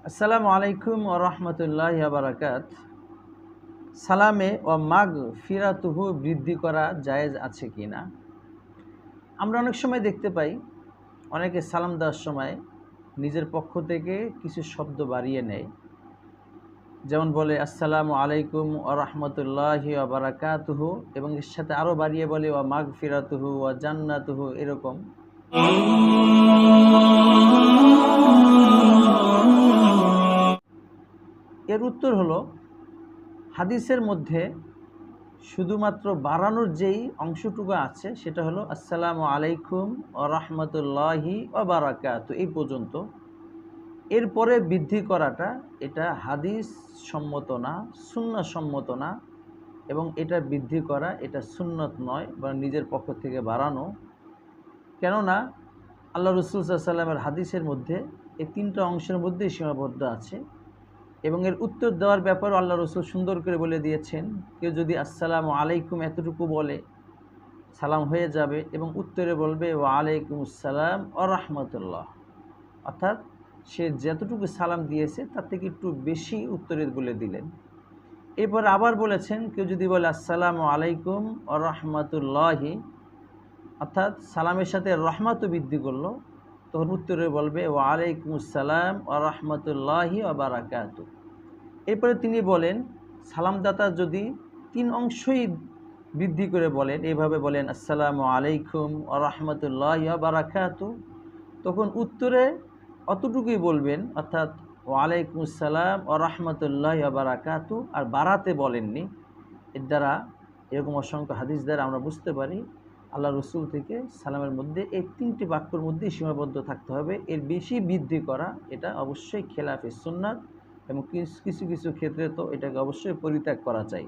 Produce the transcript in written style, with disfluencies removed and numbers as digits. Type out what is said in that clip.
আসসালামু আলাইকুম ওয়া রাহমাতুল্লাহি ওয়া বারাকাত। সালামে ও মাগ ফিরাতুহু বৃদ্ধি করা জায়েজ আছে কিনা? আমরা অনেক সময় দেখতে পাই অনেকে সালাম দেওয়ার সময় নিজের পক্ষ থেকে কিছু শব্দ বাড়িয়ে নেয়। যেমন বলে আসসালামু আলাইকুম ওয়া রাহমাতুল্লাহি ওয়া বারাকাতুহু এবং এর সাথে আরও বাড়িয়ে বলে ওয়া মাগ ফিরাতুহু ওয়া জান্নাতুহু এরকম। এর উত্তর হলো হাদিসের মধ্যে শুধুমাত্র বাড়ানোর যেই অংশটুকু আছে সেটা হলো আসসালামু আলাইকুম ওয়া রাহমাতুল্লাহি ওয়া বারাকাতু এই পর্যন্ত। এরপরে বৃদ্ধি করাটা এটা হাদিস সম্মত না, সুন্নাহ সম্মত না, এবং এটা বৃদ্ধি করা এটা সুন্নত নয় বা নিজের পক্ষ থেকে বাড়ানো। কেননা আল্লাহ রাসূল সাল্লাল্লাহু আলাইহি ওয়াসাল্লামের হাদিসের মধ্যে এই তিনটা অংশের মধ্যেই সীমাবদ্ধ আছে এবং এর উত্তর দেওয়ার ব্যাপারে আল্লাহ রসুল সুন্দর করে বলে দিয়েছেন। কেউ যদি আসসালামু আলাইকুম এতটুকু বলে সালাম হয়ে যাবে এবং উত্তরে বলবে ওয়া আলাইকুম আসসালাম ওয়া রাহমাতুল্লাহ, অর্থাৎ সে যতটুকু সালাম দিয়েছে তার থেকে একটু বেশি উত্তরে বলে দিলেন। এরপর আবার বলেছেন কেউ যদি বলে আসসালামু আলাইকুম ওয়া রাহমাতুল্লাহি, অর্থাৎ সালামের সাথে রহমাতও বৃদ্ধি করলো, তখন উত্তরে বলবে ওয়া আলাইকুম আসসালাম ওয়া রাহমাতুল্লাহি ওয়া বারাকাতু। এরপরে তিনি বলেন সালামদাতা যদি তিন অংশই বৃদ্ধি করে বলেন, এভাবে বলেন আসসালামু আলাইকুম ওয়া রাহমাতুল্লাহি ওয়া বারাকাতু, তখন উত্তরে অতটুকুই বলবেন, অর্থাৎ ওয়া আলাইকুম আসসালাম ওয়া রাহমাতুল্লাহি ওয়া বারাকাতু, আর বাড়াতে বলেননি। এর দ্বারা এরকম অসংখ্য হাদিস দ্বারা আমরা বুঝতে পারি আল্লাহ রসুল থেকে সালামের মধ্যে এই তিনটি বাক্যর মধ্যেই সীমাবদ্ধ থাকতে হবে। এর বেশি বৃদ্ধি করা এটা অবশ্যই খেলাফে সুন্নাত এবং কিছু কিছু ক্ষেত্রে তো এটাকে অবশ্যই পরিত্যাগ করা চাই।